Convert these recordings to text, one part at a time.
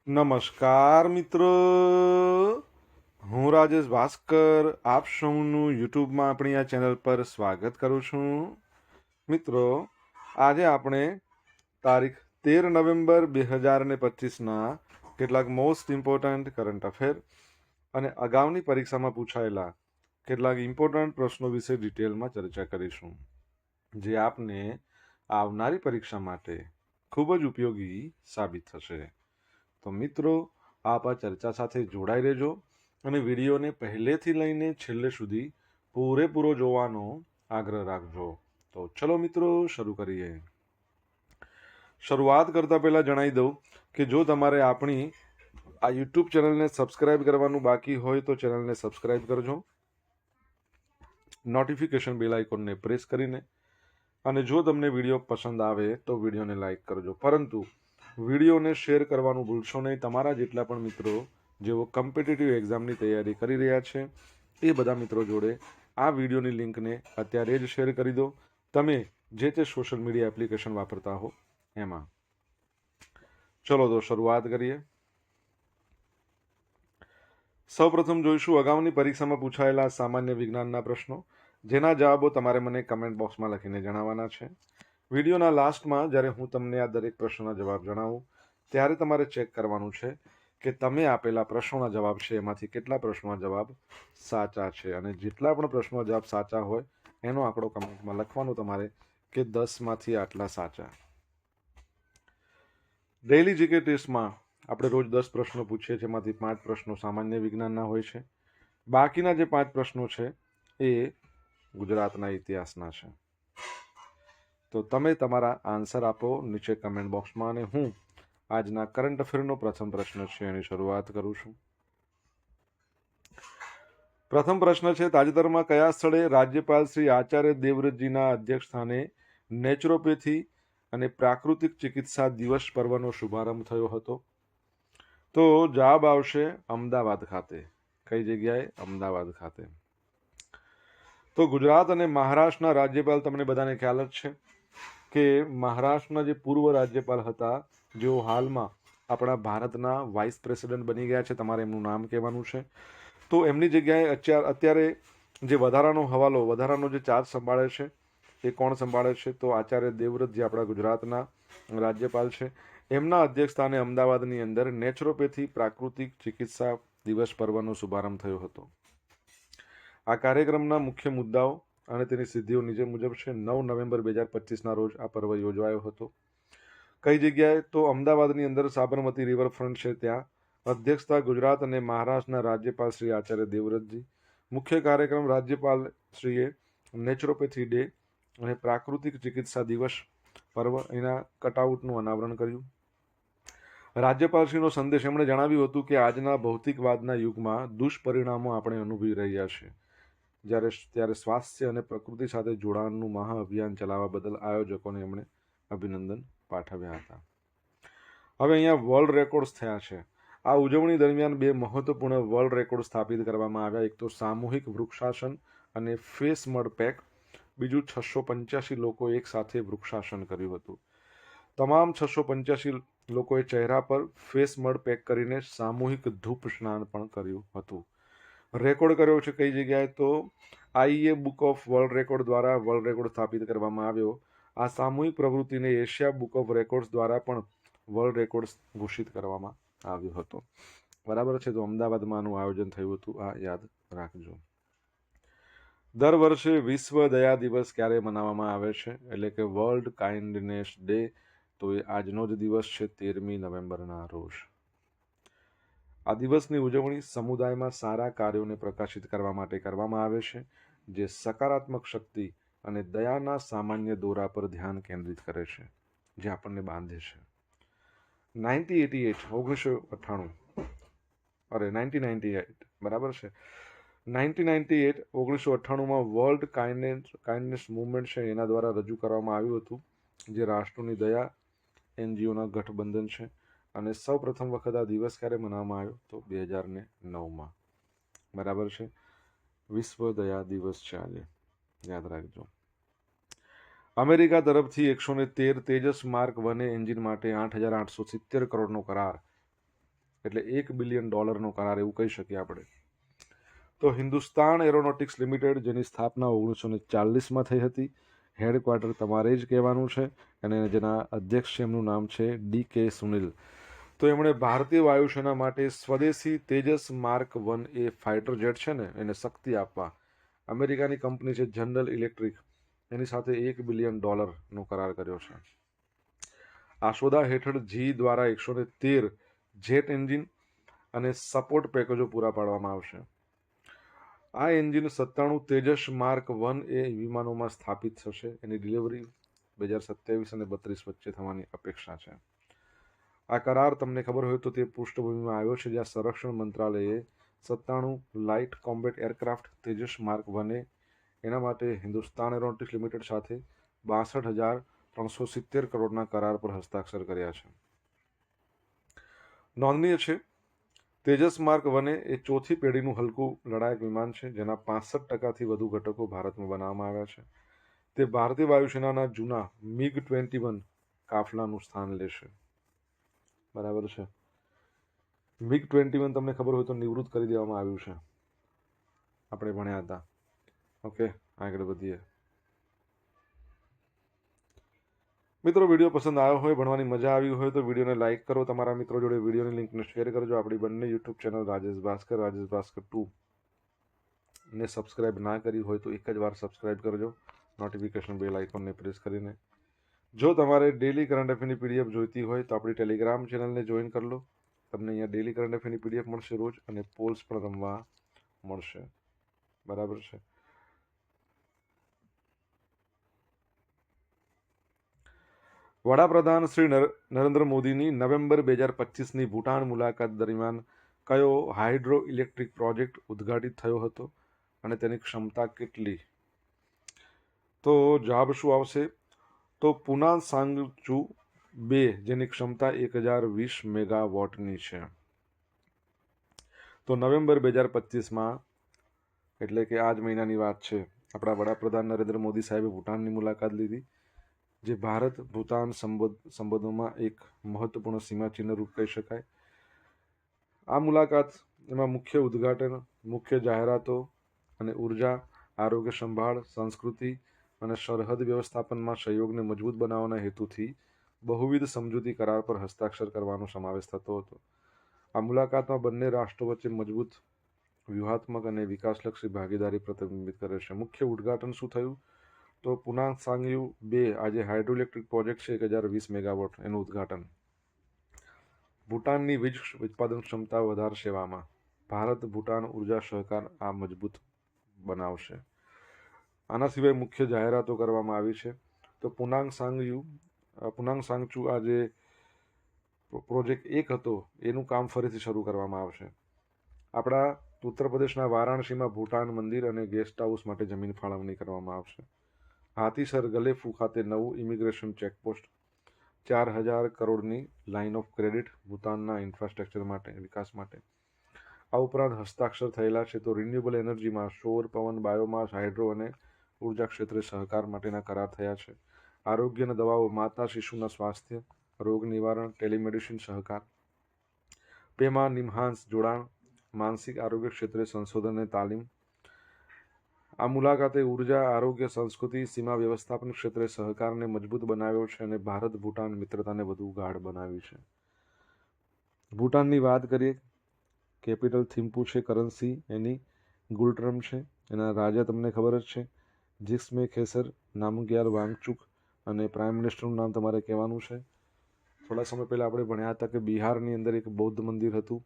નમસ્કાર મિત્રો, હું રાજેશ ભાસ્કર આપ સૌનું યુટ્યુબમાં આપણી આ ચેનલ પર સ્વાગત કરું છું. મિત્રો, આજે આપણે તારીખ 13 નવેમ્બર 2025ના કેટલાક મોસ્ટ ઇમ્પોર્ટન્ટ કરંટ અફેર અને અગાઉની પરીક્ષામાં પૂછાયેલા કેટલાક ઇમ્પોર્ટન્ટ પ્રશ્નો વિશે ડિટેલમાં ચર્ચા કરીશું, જે આપને આવનારી પરીક્ષા માટે ખૂબ જ ઉપયોગી સાબિત થશે. તો મિત્રો, આપ આ ચર્ચા સાથે જોડાઈ રહેજો અને વિડીયોને પહેલેથી લઈને છેલ્લે સુધી પૂરેપૂરો જોવાનો આગ્રહ રાખજો. તો ચલો મિત્રો, શરૂ કરીએ. શરૂઆત કરતા પહેલા જણાવી દઉં કે જો તમારે આપણી આ યુટ્યુબ ચેનલને સબસ્ક્રાઇબ કરવાનું બાકી હોય તો ચેનલને સબસ્ક્રાઇબ કરજો, નોટિફિકેશન બેલ આઇકોનને પ્રેસ કરીને, અને જો તમને વિડીયો પસંદ આવે તો વિડીયોને લાઈક કરજો. પરંતુ વિડીયોને શેર કરવાનું ભૂલશો નહીં. તમારા જેટલા પણ મિત્રો જેઓ કોમ્પિટિટિવ એક્ઝામની તૈયારી કરી રહ્યા છે એ બધા મિત્રો જોડે આ વિડીયોની લિંકને અત્યારે જ શેર કરી દો, તમે જે તે સોશિયલ મીડિયા એપ્લિકેશન વાપરતા હો એમાં. ચલો તો શરૂઆત કરીએ. સૌપ્રથમ જોઈશું અગાઉની પરીક્ષામાં પૂછાયેલા સામાન્ય વિજ્ઞાનના પ્રશ્નો, જેના જવાબો તમારે મને કમેન્ટ બોક્સમાં લખીને જણાવવાના છે. વિડીયોના લાસ્ટમાં જ્યારે હું તમને આ દરેક પ્રશ્નોના જવાબ જણાવું ત્યારે તમારે ચેક કરવાનું છે કે તમે આપેલા પ્રશ્નોના જવાબ છે એમાંથી કેટલા પ્રશ્નોના જવાબ સાચા છે, અને જેટલા પણ પ્રશ્નોના જવાબ સાચા હોય એનો આંકડો કમેન્ટમાં લખવાનો તમારે કે 10માંથી આટલા સાચા. ડેઇલી જીકે ટેસ્ટમાં આપણે રોજ 10 પ્રશ્નો પૂછીએ છીએ, એમાંથી 5 પ્રશ્નો સામાન્ય વિજ્ઞાનના હોય છે. બાકીના જે 5 પ્રશ્નો છે એ ગુજરાતના ઇતિહાસના છે. તો તમે તમારા આન્સર આપો નીચે કમેન્ટ બોક્સમાં, અને હું આજના કરંટ અફેરનો પ્રથમ પ્રશ્ન છે એની શરૂઆત કરું છું. પ્રથમ પ્રશ્ન છે, તાજેતરમાં કયા સ્થળે રાજ્યપાલ શ્રી આચાર્ય દેવવ્રતજીના અધ્યક્ષસ્થાને નેચરોપેથી અને પ્રાકૃતિક ચિકિત્સા દિવસ પર્વનો શુભારંભ થયો હતો? તો જવાબ આવશે અમદાવાદ ખાતે. કઈ જગ્યાએ? અમદાવાદ ખાતે. તો ગુજરાત અને મહારાષ્ટ્રના રાજ્યપાલ તમને બધાને ખ્યાલ જ છે કે મહારાષ્ટ્રના જે પૂર્વ રાજ્યપાલ હતા, જેઓ હાલમાં આપણા ભારતના વાઇસ પ્રેસિડેન્ટ બની ગયા છે, તમારે એમનું નામ કહેવાનું છે. તો એમની જગ્યાએ અત્યારે જે વધારાનો જે ચાર્જ સંભાળે છે એ કોણ સંભાળે છે? તો આચાર્ય દેવવ્રત, જે આપણા ગુજરાતના રાજ્યપાલ છે, એમના અધ્યક્ષસ્થાને અમદાવાદની અંદર નેચરોપેથી પ્રાકૃતિક ચિકિત્સા દિવસ પર્વનો શુભારંભ થયો હતો. આ કાર્યક્રમના મુખ્ય મુદ્દાઓ અને તેની સિદ્ધિઓ નીચે મુજબ છે. 9 નવેમ્બર 2025ના રોજ આ પર્વ યોજવાયો હતો. કઈ જગ્યાએ? તો અમદાવાદની અંદર સાબરમતી રિવરફ્રન્ટ છે ત્યાં. અધ્યક્ષતા ગુજરાત અને મહારાષ્ટ્રના રાજ્યપાલ શ્રી આચાર્ય દેવવ્રતજી. મુખ્ય કાર્યક્રમ રાજ્યપાલ શ્રીએ નેચરોપેથી ડે અને પ્રાકૃતિક ચિકિત્સા દિવસ પર્વ એના કટઆઉટનું અનાવરણ કર્યું. રાજ્યપાલશ્રીનો સંદેશ એમણે જણાવ્યું હતું કે આજના ભૌતિકવાદના યુગમાં દુષ્પરિણામો આપણે અનુભવી રહ્યા છીએ, ત્યારે સ્વાસ્થ્ય અને પ્રકૃતિ સાથે જોડાણનું મહાઅભિયાન ચલાવવા બદલ આયોજકોને એમણે અભિનંદન પાઠવ્યા હતા. હવે અહીંયા વર્લ્ડ રેકોર્ડ્સ થયા છે. આ ઉજવણી દરમિયાન 2 મહત્વપૂર્ણ વર્લ્ડ રેકોર્ડ સ્થાપિત કરવામાં આવ્યા. એક તો સામૂહિક વૃક્ષાસન અને ફેસ મડ પેક, બીજું 685 લોકોએ એક સાથે વૃક્ષાસન કર્યું હતું. તમામ 685 લોકોએ ચહેરા પર ફેસ મડ પેક કરીને સામૂહિક ધૂપ સ્નાન પણ કર્યું હતું. રેકોર્ડ કર્યો છે કઈ જગ્યાએ? તો આઈએ બુક ઓફ વર્લ્ડ રેકોર્ડ દ્વારા વર્લ્ડ રેકોર્ડ સ્થાપિત કરવામાં આવ્યો. આ સામૂહિક પ્રવૃત્તિને એશિયા બુક ઓફ રેકોર્ડ્સ દ્વારા પણ વર્લ્ડ રેકોર્ડ ઘોષિત કરવામાં આવ્યો હતો. બરાબર છે. તો અમદાવાદમાં આનું આયોજન થયું હતું, આ યાદ રાખજો. દર વર્ષે વિશ્વ દયા દિવસ ક્યારે મનાવવામાં આવે છે? એટલે કે વર્લ્ડ કાઇન્ડનેસ ડે. તો એ આજનો જ દિવસ છે, 13મી નવેમ્બરના રોજ. આ દિવસની ઉજવણી સમુદાયમાં સારા કાર્યોને પ્રકાશિત કરવા માટે કરવામાં આવે છે, જે સકારાત્મક શક્તિ અને દયાના સામાન્ય દોરા પર ધ્યાન કેન્દ્રિત કરે છે, જે આપણને બાંધે છે. 1998 બરાબર છે. 1998માં વર્લ્ડ કાઇન્ડનેસ મૂવમેન્ટ છે એના દ્વારા રજૂ કરવામાં આવ્યું હતું, જે રાષ્ટ્રોની દયા એનજીઓના ગઠબંધન છે. અને સૌ પ્રથમ વખત આ દિવસ ક્યારે મનાવવામાં આવ્યો? તો 2009માં. બરાબર છે. વિશ્વ દયા દિવસ છે આજે, યાદ રાખજો. અમેરિકા તરફથી 113 તેજસ માર્ક 1 એન્જિન માટે 8,870 કરોડનો કરાર એટલે $1 બિલિયન કરાર એવું કહી શકીએ આપણે. તો હિન્દુસ્તાન એરોનોટિક્સ લિમિટેડ, જેની સ્થાપના 1940માં થઈ હતી, હેડક્વાર્ટર તમારે જ કહેવાનું છે, અને જેના અધ્યક્ષ છે એમનું નામ છે DK સુનિલ. તો એમણે ભારતીય વાયુસેના માટે સ્વદેશી Tejas mark 1A fighter jet છે ને એને શક્તિ આપવા અમેરિકાની કંપની છે જનરલ ઇલેક્ટ્રિક, એની સાથે $1 બિલિયન નો કરાર કર્યો છે. આ સોદા હેઠળ જી દ્વારા 113 જેટ એન્જિન અને સપોર્ટ પેકેજો પૂરા પાડવામાં આવશે. આ એન્જિન 97 તેજસ માર્ક 1A વિમાનોમાં સ્થાપિત થશે. એની ડિલિવરી 2027 અને 32 વચ્ચે થવાની અપેક્ષા છે. આ કરાર તમને ખબર હોય તો તે પૃષ્ઠભૂમિમાં આવ્યો છે જ્યાં સંરક્ષણ મંત્રાલયે 97 light combat aircraft Tejas mark 1A એના માટે હિન્દુસ્તાન એરોનોટિક્સ લિમિટેડ સાથે 62,370 કરોડના કરાર પર હસ્તાક્ષર કર્યા છે. નોંધનીય છે, તેજસ માર્ક 1A એ ચોથી પેઢીનું હલકું લડાયક વિમાન છે જેના 65%થી વધુ ઘટકો ભારતમાં બનાવવામાં આવ્યા છે. તે ભારતીય વાયુસેનાના જૂના MiG-21 કાફલાનું સ્થાન લેશે. બરાબર છે. MiG-21 તમને ખબર હોય તો નિવૃત્ત કરી દેવામાં આવ્યું છે, આપણે ભણ્યા હતા. ઓકે, આગળ વધીએ. મિત્રો, વિડીયો પસંદ આવ્યો હોય, ભણવાની મજા આવી હોય તો વિડીયોને લાઇક કરો, તમારા મિત્રો જોડે વિડીયોની લિંકને શેર કરજો. આપણી બંને યુટ્યુબ ચેનલ રાજેશ ભાસ્કર 2 ને સબસ્ક્રાઇબ ના કરી હોય તો એક જ વાર સબસ્ક્રાઇબ કરજો, નોટિફિકેશન બેલ આઇકોનને પ્રેસ કરીને. જો તમારે ડેલી કરંટ અફેરની પીડીએફ જોઈતી હોય તો આપણી ટેલિગ્રામ ચેનલને જોઈન કરી લો. તમને અહીંયા ડેલી કરંટ અફેરની પીડીએફ મળશે રોજ, અને પોલ્સ પણ રમવા મળશે. બરાબર છે. વડાપ્રધાન શ્રી નરેન્દ્ર મોદીની નવેમ્બર 2025ની ભૂટાન મુલાકાત દરમિયાન કયો હાઇડ્રો ઇલેક્ટ્રિક પ્રોજેક્ટ ઉદ્ઘાટિત થયો હતો અને તેની ક્ષમતા કેટલી? તો જવાબ શું આવશે? તો પુના સાંગચુ 2, જેની ક્ષમતા 1020 મેગાવોટની છે. તો નવેમ્બર 2025માં, એટલે કે આ જ મહિનાની વાત છે, આપણા વડાપ્રધાન નરેન્દ્ર મોદી સાહેબે ભૂટાનની મુલાકાત લીધી, જે ભારત ભૂટાન સંબંધોમાં એક મહત્વપૂર્ણ સીમાચિહ્ન રૂપ કહી શકાય. આ મુલાકાત એમાં મુખ્ય ઉદ્ઘાટન, મુખ્ય જાહેરાતો અને ઉર્જા, આરોગ્ય સંભાળ, સંસ્કૃતિ અને સરહદ વ્યવસ્થાપનમાં સહયોગને મજબૂત બનાવવાના હેતુથી બહુવિધ સમજૂતી કરાર પર હસ્તાક્ષર કરવાનો સમાવેશ થતો હતો. આ મુલાકાતમાં બંને રાષ્ટ્રો વચ્ચે મજબૂત વ્યૂહાત્મક અને વિકાસલક્ષી ભાગીદારી પ્રતિબિંબિત કરે છે. મુખ્ય ઉદ્ઘાટન શું થયું? તો પુના સાંગયુ 2 આજે હાઇડ્રોઇલેક્ટ્રિક પ્રોજેક્ટ છે 1020 મેગાવોટ, એનું ઉદ્ઘાટન. ભૂટાનની વીજ ઉત્પાદન ક્ષમતા વધારશે. એવામાં ભારત ભૂટાન ઉર્જા સહકાર આ મજબૂત બનાવશે. આના સિવાય મુખ્ય જાહેરાતો કરવામાં આવી છે. તો પુનાંગ સાંગચુ આ જે પ્રોજેક્ટ 1 હતો એનું કામ ફરીથી શરૂ કરવામાં આવશે. આપણા ઉત્તર પ્રદેશના વારાણસીમાં ભૂટાન મંદિર અને ગેસ્ટ હાઉસ માટે જમીન ફાળવણી કરવામાં આવશે. હાથીસર ગલેફુ ખાતે નવું ઇમિગ્રેશન ચેકપોસ્ટ, 4,000 કરોડની લાઇન ઓફ ક્રેડિટ ભૂતાનના ઇન્ફ્રાસ્ટ્રક્ચર માટે, વિકાસ માટે. આ ઉપરાંત હસ્તાક્ષર થયેલા છે તો રિન્યુએબલ એનર્જીમાં સૌર, પવન, બાયોમાસ, હાઇડ્રો અને ઉર્જા ક્ષેત્રે સહકાર માટેના કરાર થયા છે. આરોગ્ય અને દવાઓ, માતા શિશુના સ્વાસ્થ્ય, રોગ નિવારણ, ટેલિમેડિસિન સહકાર. પેમા નિમહાન્સ જોડાણ, માનસિક આરોગ્ય ક્ષેત્રે સંશોધન અને તાલીમ. આ મુલાકાતે ઉર્જા, આરોગ્ય, સંસ્કૃતિ, સીમા વ્યવસ્થાપન ક્ષેત્રે સહકારને મજબૂત બનાવ્યો છે અને ભારત ભૂટાન મિત્રતાને વધુ ગાઢ બનાવી છે. ભૂટાનની વાત કરીએ, કેપિટલ થિમ્પુ છે, કરન્સી એની ગુલ્ટ્રમ છે. એના રાજા તમને ખબર જ છે, જિગ્મે ખેસર નામગ્યાલ વાંગચુક, અને પ્રાઇમ મિનિસ્ટરનું નામ તમારે કહેવાનું છે. થોડા સમય પહેલાં આપણે ભણ્યા હતા કે બિહારની અંદર એક બૌદ્ધ મંદિર હતું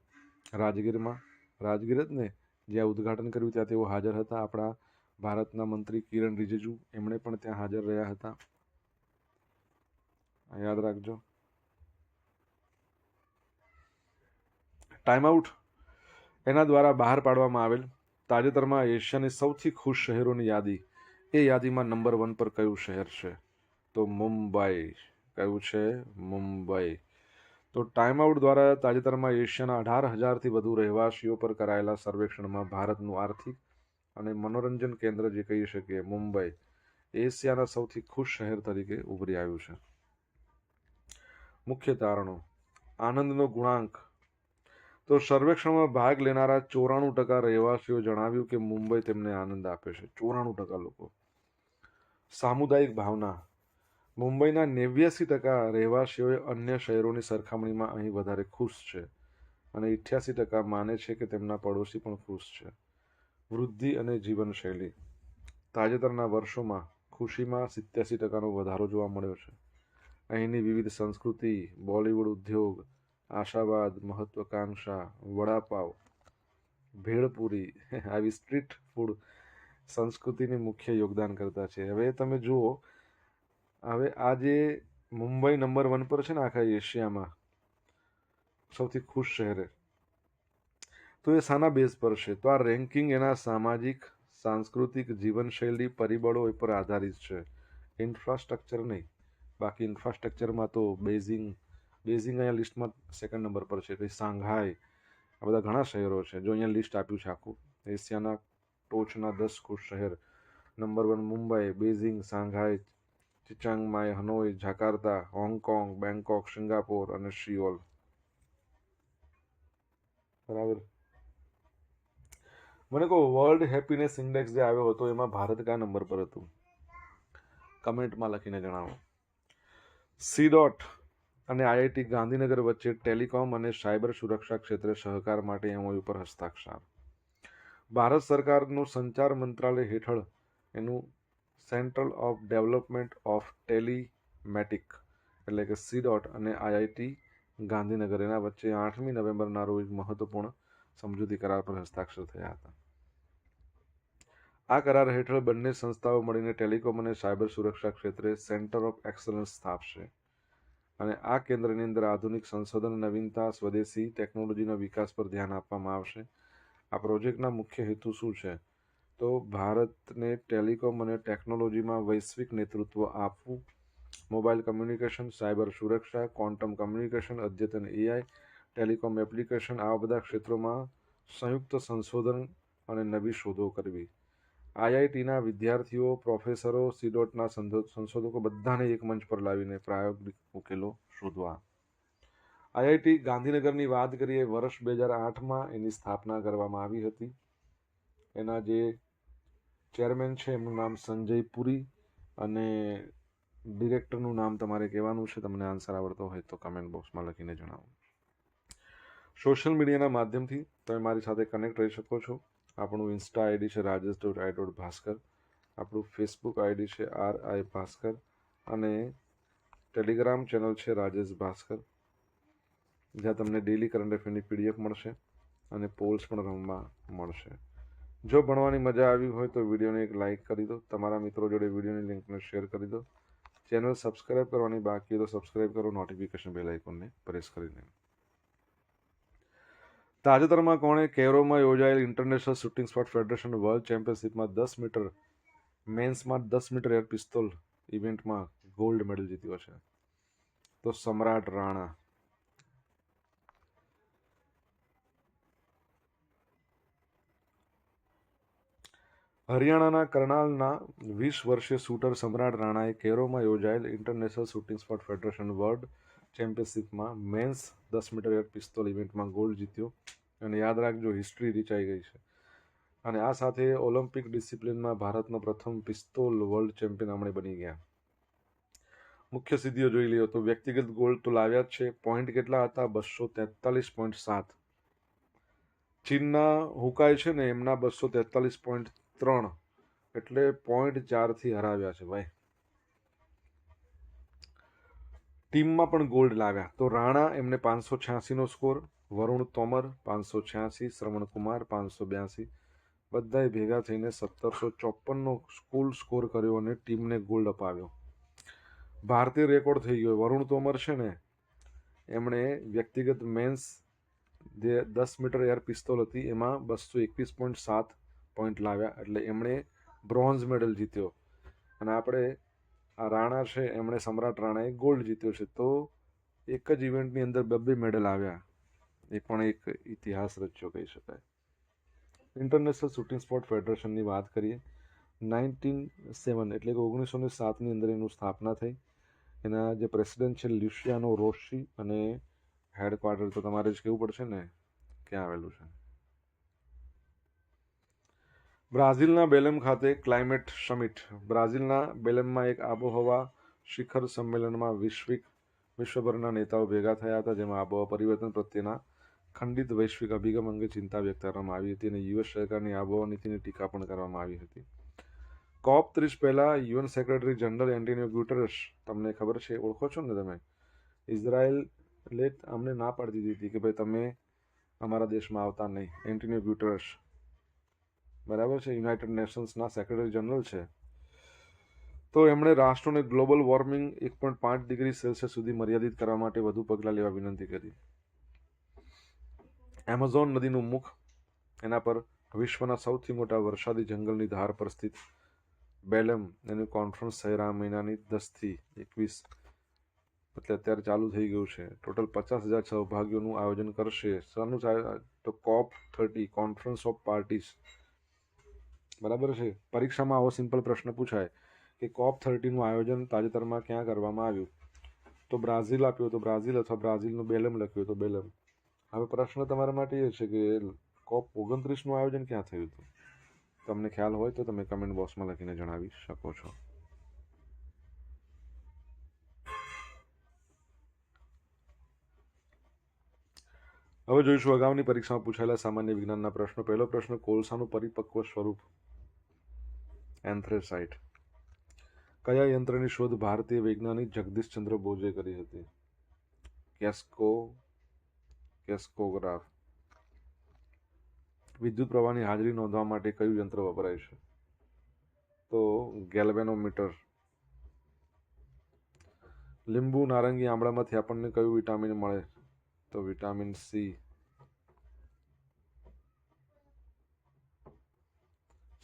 રાજગીરમાં, રાજગીર જ ને, જ્યાં ઉદ્ઘાટન કર્યું ત્યાં તેઓ હાજર હતા. આપણા ભારતના મંત્રી કિરણ રિજિજુ એમણે પણ ત્યાં હાજર રહ્યા હતા, યાદ રાખજો. ટાઈમ આઉટ એના દ્વારા બહાર પાડવામાં આવેલ તાજેતરમાં એશિયાની સૌથી ખુશ શહેરોની યાદી, એ યાદીમાં નંબર 1 પર કયું શહેર છે? તો મુંબઈ. કયું છે? મુંબઈ. તો ટાઈમ આઉટ દ્વારા તાજેતરમાં એશિયાના 18,000થી વધુ રહેવાસીઓ પર કરાયેલા સર્વેક્ષણમાં ભારતનું આર્થિક અને મનોરંજન કેન્દ્ર, જે કહી શકીએ મુંબઈ, એશિયાના સૌથી ખુશ શહેર તરીકે ઉભરી આવ્યું છે. મુખ્ય તારણો: આનંદનો ગુણાંક તો સર્વેક્ષણમાં ભાગ લેનારા 94% રહેવાસીઓ જણાવ્યું કે મુંબઈ તેમને આનંદ આપે છે. 94% લોકો. સામુદાયિક ભાવના. મુંબઈના 89% રહેવાસીઓએ અન્ય શહેરોની સરખામણીમાં અહીં વધારે ખુશ છે અને 88% માને છે કે તેમના પડોશી પણ ખુશ છે. વૃદ્ધિ અને જીવનશૈલી. તાજેતરના વર્ષોમાં ખુશીમાં 87%નો વધારો જોવા મળ્યો છે. અહીંની વિવિધ સંસ્કૃતિ, બોલિવૂડ ઉદ્યોગ, આશાવાદ, મહત્વાકાંક્ષા, વડાપાવ, ભેળપુરી આવી સ્ટ્રીટ ફૂડ સંસ્કૃતિની મુખ્ય યોગદાન કરતા છે. હવે તમે જુઓ, હવે આજે મુંબઈ નંબર 1 પર છે ને આખા એશિયામાં સૌથી ખુશ શહેરે, તો એ શાના બેઝ પર છે? તો આ રેન્કિંગ એના સામાજિક, સાંસ્કૃતિક, જીવનશૈલી પરિબળો પર આધારિત છે, ઇન્ફ્રાસ્ટ્રક્ચર નહીં. બાકી ઇન્ફ્રાસ્ટ્રક્ચરમાં તો બેઝિંગ અહીંયા લિસ્ટમાં 2nd નંબર પર છે. પછી શાંઘાઈ, આ બધા ઘણા શહેરો છે. જો અહીંયા લિસ્ટ આપ્યું છે આખું, એશિયાના ટોચના 10 ખુશ શહેર. Number 1 Mumbai, Beijing, Shanghai, Chiang Mai, Hanoi, Jakarta, Hong Kong, Bangkok, Singapore અને શિયોલ. બરાબર. મને કહો, વર્લ્ડ હેપીનેસ ઇન્ડેક્સ જે આવ્યો હતો એમાં ભારત કયા નંબર પર હતું? કમેન્ટમાં લખીને જણાવો. સી.ડોટ અને આઈઆઈટી ગાંધીનગર વચ્ચે ટેલિકોમ અને સાયબર સુરક્ષા ક્ષેત્રે સહકાર માટે એમઓયુ પર હસ્તાક્ષર. ભારત સરકારનું સંચાર મંત્રાલય હેઠળ એનું સેન્ટ્રલ ઓફ ડેવલપમેન્ટ ઓફ ટેલિમેટિક એટલે કે સી.ડોટ અને આઈઆઈટી ગાંધીનગર એના વચ્ચે 8મી નવેમ્બરના રોજ મહત્વપૂર્ણ સમજૂતી કરાર પર હસ્તાક્ષર થયા હતા. આ કરાર હેઠળ બંને સંસ્થાઓ મળીને ટેલિકોમ અને સાયબર સુરક્ષા ક્ષેત્રે સેન્ટર ઓફ એક્સલન્સ સ્થાપશે અને આ કેન્દ્રની અંદર આધુનિક સંશોધન, નવીનતા, સ્વદેશી ટેકનોલોજીના વિકાસ પર ધ્યાન આપવામાં આવશે. આ પ્રોજેક્ટના મુખ્ય હેતુ શું છે? તો ભારતને ટેલિકોમ અને ટેકનોલોજીમાં વૈશ્વિક નેતૃત્વ આપવું, મોબાઈલ કમ્યુનિકેશન, સાયબર સુરક્ષા, ક્વોન્ટમ કમ્યુનિકેશન, અદ્યતન એઆઈ, ટેલિકોમ એપ્લિકેશન, આવા બધા ક્ષેત્રોમાં સંયુક્ત સંશોધન અને નવી શોધો કરવી. આઈઆઈટીના વિદ્યાર્થીઓ, પ્રોફેસરો, સી.ડોટના સંશોધકો બધાને એક મંચ પર લાવીને પ્રાયોગિક ઉકેલો શોધવા. આઈઆઈટી ગાંધીનગરની વાત કરીએ, વર્ષ 2008માં એની સ્થાપના કરવામાં આવી હતી. એના જે ચેરમેન છે એમનું નામ સંજય પુરી અને ડિરેક્ટરનું નામ તમારે કહેવાનું છે. તમને આન્સર આવડતો હોય તો કમેન્ટ બોક્સમાં લખીને જણાવો. સોશિયલ મીડિયાના માધ્યમથી તમે મારી સાથે કનેક્ટ રહી શકો છો. આપણું ઇન્સ્ટા આઈડી છે rajesh.i.bhaskar, આપણું ફેસબુક આઈડી છે RI ભાસ્કર અને ટેલિગ્રામ ચેનલ છે રાજેશ ભાસ્કર, જ્યાં તમને ડેલી કરંટ અફેરની PDF મળશે અને પોલ્સ પણ રમવા મળશે. જો ભણવાની મજા આવી હોય તો વિડીયોને એક લાઇક કરી દો, તમારા મિત્રો જોડે વિડીયોની લિંકને શેર કરી દો. ચેનલ સબસ્ક્રાઇબ કરવાની બાકી હોય તો સબસ્ક્રાઇબ કરો, નોટિફિકેશન બેલ આઇકોનને પ્રેસ કરીને. તાજેતરમાં કોણે કૈરોમાં યોજાયેલ international shooting sport federation world ચેમ્પિયનશિપમાં 10 મીટર મેન્સમાં 10 મીટર એર પિસ્તોલ ઇવેન્ટમાં ગોલ્ડ મેડલ જીત્યો છે? તો સમ્રાટ રાણા. હરિયાણાના કરનાલના 20 વર્ષીય શૂટર સમ્રાટ રાણાએ કૈરોમાં યોજાયેલ international shooting sport federation world ચેમ્પિયનશિપમાં મેન્સ 10 મીટર એર પિસ્તોલ ઇવેન્ટમાં ગોલ્ડ જીત્યો. અને યાદ રાખજો, હિસ્ટ્રી રીચાઈ ગઈ છે. અને આ સાથે ઓલિમ્પિક ડિસિપ્લિનમાં ભારતનો પ્રથમ પિસ્તોલ વર્લ્ડ ચેમ્પિયન આપણે બની ગયા. મુખ્ય સિદ્ધિઓ જોઈ લ્યો તો વ્યક્તિગત ગોલ્ડ તો લાવ્યા જ છે. પોઈન્ટ કેટલા હતા? 243.7. ચીનના હુકાય છે ને એમના 243.3, એટલે 0.4થી હરાવ્યા છે ભાઈ. ટીમમાં પણ ગોલ્ડ લાવ્યા તો રાણા એમને 586નો સ્કોર, વરુણ તોમર 586, શ્રવણ કુમાર 582, બધાએ ભેગા થઈને 1754નો કુલ સ્કોર કર્યો અને ટીમને ગોલ્ડ અપાવ્યો. ભારતીય રેકોર્ડ થઈ ગયો. વરુણ તોમર છે ને એમણે વ્યક્તિગત મેન્સ જે 10 મીટર એર પિસ્તોલ હતી એમાં 221.7 પોઈન્ટ લાવ્યા, એટલે એમણે બ્રોન્ઝ મેડલ જીત્યો. અને આપણે આ રાણા છે એમણે, સમ્રાટ રાણાએ ગોલ્ડ જીત્યો છે. તો એક જ ઇવેન્ટની અંદર 2 મેડલ આવ્યા. એ પણ એક ઇતિહાસ રચ્યો કહી શકાય. ઇન્ટરનેશનલ શૂટિંગ સ્પોર્ટ ફેડરેશનની વાત કરીએ, 1907 એટલે કે 1907ની અંદર એનું સ્થાપના થઈ. એના જે પ્રેસિડેન્ટ છે લ્યુસિયાનો રોશી અને હેડક્વાર્ટર તો તમારે જ કહેવું પડશે ને, ક્યાં આવેલું છે? બ્રાઝિલના બેલેમ ખાતે ક્લાઇમેટ સમિટ. બ્રાઝિલના બેલેમમાં એક આબોહવા શિખર સંમેલનમાં વિશ્વભરના નેતાઓ ભેગા થયા હતા, જેમાં આબોહવા પરિવર્તન પ્રત્યેના ખંડિત વૈશ્વિક અભિગમ અંગે ચિંતા વ્યક્ત કરવામાં આવી હતી અને યુએસ સરકારની આબોહવા નીતિની ટીકા પણ કરવામાં આવી હતી. COP30 પહેલા યુએન સેક્રેટરી જનરલ એન્ટોનિયો ગ્યુટેરસ, તમને ખબર છે, ઓળખો છો ને તમે, ઇઝરાયલે અમને ના પાડી દીધી હતી કે ભાઈ તમે અમારા દેશમાં આવતા નહીં. એન્ટોનિયો ગ્યુટેરસ, બરાબર છે, યુનાઇટેડ નેશન્સના સેક્રેટરી જનરલ છે. તો એમણે રાષ્ટ્રોને ગ્લોબલ વોર્મિંગ 1.5 ડિગ્રી સેલ્સિયસ સુધી મર્યાદિત કરવા માટે વધુ પગલાં લેવા વિનંતી કરી. એમેઝોન નદીનું મુખ, એના પર વિશ્વના સૌથી મોટા વરસાદી જંગલની ધાર પર સ્થિત બેલેમ એનું કોન્ફરન્સ શહેર આ મહિનાની 10 થી 21 એટલે અત્યારે ચાલુ થઈ ગયું છે. ટોટલ 50,000 સૌભાગ્યોનું આયોજન કરશે. શાનું તો COP30 કોન્ફરન્સ ઓફ પાર્ટીસ, બરાબર છે. પરીક્ષામાં આવો સિમ્પલ પ્રશ્ન પૂછાય કે COP30નું આયોજન તાજેતરમાં ક્યાં કરવામાં આવ્યું, તો બ્રાઝિલ આપ્યું તો બ્રાઝિલ, અથવા બ્રાઝિલનું બેલેમ લખ્યું તો બેલેમ. હવે પ્રશ્ન તમારા માટે એ છે કે COP29નું આયોજન ક્યાં થયું હતું? તમને ખ્યાલ હોય તો તમે કમેન્ટ બોક્સમાં લખીને જણાવી શકો છો. હવે જોઈશું અગાઉની પરીક્ષામાં પૂછાયેલા સામાન્ય વિજ્ઞાનના પ્રશ્નો. પહેલો પ્રશ્ન, કોલસાનું પરિપક્વ સ્વરૂપ એન્થ્રેસાઇટ. કયા યંત્રની શોધ ભારતીય વૈજ્ઞાનિક જગદીશચંદ્ર બોઝે કરી હતી? કેસ્કોગ્રાફ. વિદ્યુત પ્રવાહની હાજરી નોંધવા માટે કયું યંત્ર વપરાય છે? તો ગેલ્વેનોમીટર. લીંબુ, નારંગી, આમળામાંથી આપણને કયું વિટામિન મળે? તો વિટામિન સી.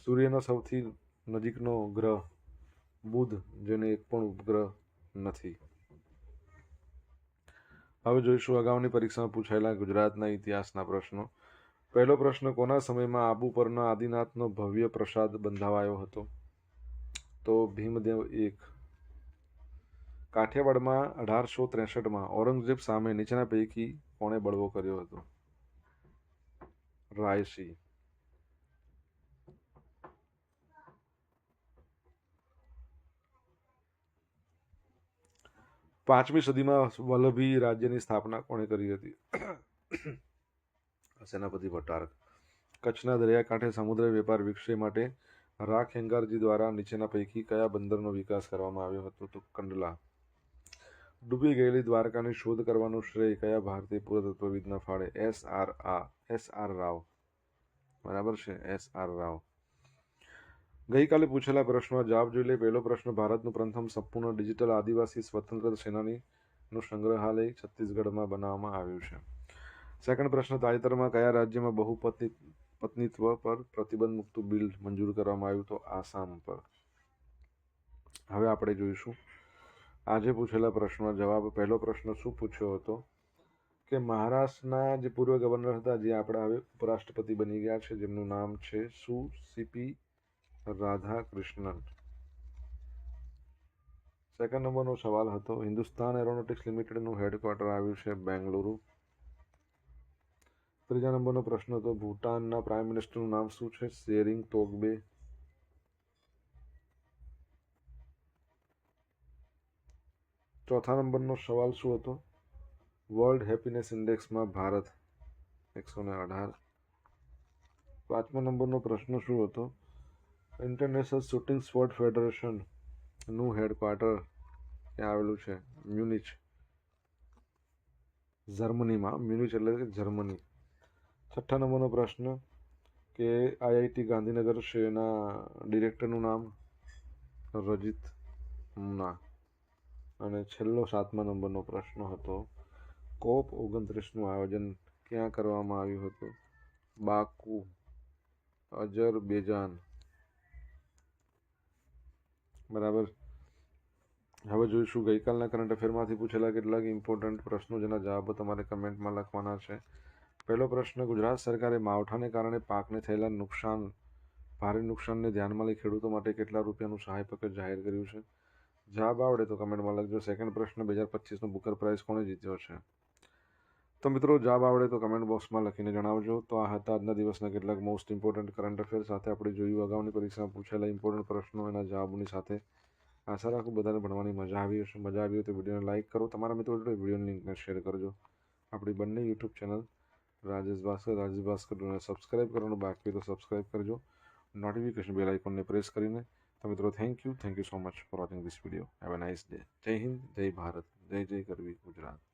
સૂર્યનો સૌથી નજીકનો ગ્રહ બુધ, જેને એક પણ ઉપગ્રહ નથી. હવે જોઈશું અગાઉની પરીક્ષામાં પૂછાયેલા ગુજરાતના ઇતિહાસના પ્રશ્નો. પહેલો પ્રશ્ન, કોના સમયમાં આબુ પરના આદિનાથનો ભવ્ય પ્રસાદ બંધાવાયો હતો? તો ભીમદેવ એક. કાઠિયાવાડમાં 1863માં ઔરંગઝેબ સામે નીચેના પૈકી કોણે બળવો કર્યો હતો? રાયસિંહ. પાંચમી સદીમાં વલ્લભી રાજ્યની સ્થાપના કોણે કરી હતી? સેનાપતિ ભટ્ટારક. કચ્છના દરિયાકાંઠે સમુદ્ર વેપાર વિકસે માટે રા ખેંગારજી દ્વારા નીચેના પૈકી કયા બંદરનો વિકાસ કરવામાં આવ્યો હતો? તો કંડલા. ડૂબી ગયેલી દ્વારકાની શોધ કરવાનું શ્રેય કયા ભારતીય પુરાતત્વવિદના ફાળે? એસ.આર. રાવ, બરાબર છે, એસ.આર. રાવ. ગઈકાલે પૂછેલા પ્રશ્નનો જવાબ જોઈ લે. પહેલો પ્રશ્ન, ભારતનું પ્રથમ સંપૂર્ણ ડિજિટલ આદિવાસી સ્વતંત્ર સેનાનીનું સંગ્રહાલય છત્તીસગઢમાં બનાવવામાં આવ્યું છે. સેકન્ડ પ્રશ્ન, તાજેતરમાં કયા રાજ્યમાં બહુપત્નીત્વ પર પ્રતિબંધ મૂકતું બિલ મંજૂર કરવામાં આવ્યું? તો આસામ પર. હવે આપણે જોઈશું આજે પૂછેલા પ્રશ્નનો જવાબ. પહેલો પ્રશ્ન શું પૂછ્યો હતો કે મહારાષ્ટ્રના જે પૂર્વ ગવર્નર હતા, જે આપણા હવે ઉપરાષ્ટ્રપતિ બની ગયા છે, જેમનું નામ છે સીપી રાધાકૃષ્ણન. સેકન્ડ નંબરનો સવાલ હતો, હિન્દુસ્તાન એરોનોટિક્સ લિમિટેડનું હેડક્વાર્ટર આવ્યું છે બેંગલુરુ. ત્રીજા નંબરનો પ્રશ્ન હતો, ભૂટાનના પ્રાઇમ મિનિસ્ટરનું નામ શું છે? શેરિંગ તોગ્બે. ચોથા નંબરનો સવાલ શું હતો? વર્લ્ડ હેપીનેસ ઇન્ડેક્સમાં ભારત 118. પાંચમા નંબરનો પ્રશ્ન શું હતો? ઇન્ટરનેશનલ શૂટિંગ સ્પોર્ટ ફેડરેશનનું હેડક્વાર્ટર ક્યાં આવેલું છે? મ્યુનિચ, જર્મનીમાં. મ્યુનિચ એટલે કે જર્મની. છઠ્ઠા નંબરનો પ્રશ્ન કે આઈઆઈટી ગાંધીનગર છે એના ડિરેક્ટરનું નામ? રજિત મુના. અને છેલ્લો 7મા નંબરનો પ્રશ્ન હતો, COP29નું આયોજન ક્યાં કરવામાં આવ્યું હતું? બાકુ, અજરબેજાન, બરાબર. હવે જોઈશું ગઈકાલના કરંટ અફેરમાંથી પૂછેલા કેટલાક ઇમ્પોર્ટન્ટ પ્રશ્નો, જેના જવાબો તમારે કમેન્ટમાં લખવાના છે. પહેલો પ્રશ્ન, ગુજરાત સરકારે માવઠાને કારણે પાકને થયેલા ભારે નુકસાનને ધ્યાનમાં લઈ ખેડૂતો માટે કેટલા રૂપિયાનું સહાય પેકેજ જાહેર કર્યું છે? જવાબ આવડે તો કમેન્ટમાં લખજો. સેકન્ડ પ્રશ્ન, 2025નો બુકર પ્રાઇઝ કોણે જીત્યો છે? તો મિત્રો જવાબ આવડે તો કમેન્ટ બોક્સમાં લખીને જણાવજો. તો આ હતા આજના દિવસના કેટલાક મોસ્ટ ઇમ્પોર્ટન્ટ કરંટ અફેર સાથે આપણે જોયું અગાઉની પરીક્ષામાં પૂછેલા ઇમ્પોર્ટન્ટ પ્રશ્નો એના જવાબોની સાથે. આશા રાખું બધાને ભણવાની મજા આવી હશે. મજા આવી હોય તો વિડીયોને લાઇક કરો, તમારા મિત્રો જોડે વિડીયોની લિંકને શેર કરજો. આપણી બંને યુટ્યુબ ચેનલ રાજેશ ભાસ્કરને સબસ્ક્રાઈબ કરવાનું બાકી તો સબસ્ક્રાઈબ કરજો, નોટિફિકેશન બેલ આઇકોનને પ્રેસ કરીને. તો મિત્રો thank you so much for watching this video. Have a nice day. જય હિન્દ, જય ભારત, જય જય ગરવી ગુજરાત.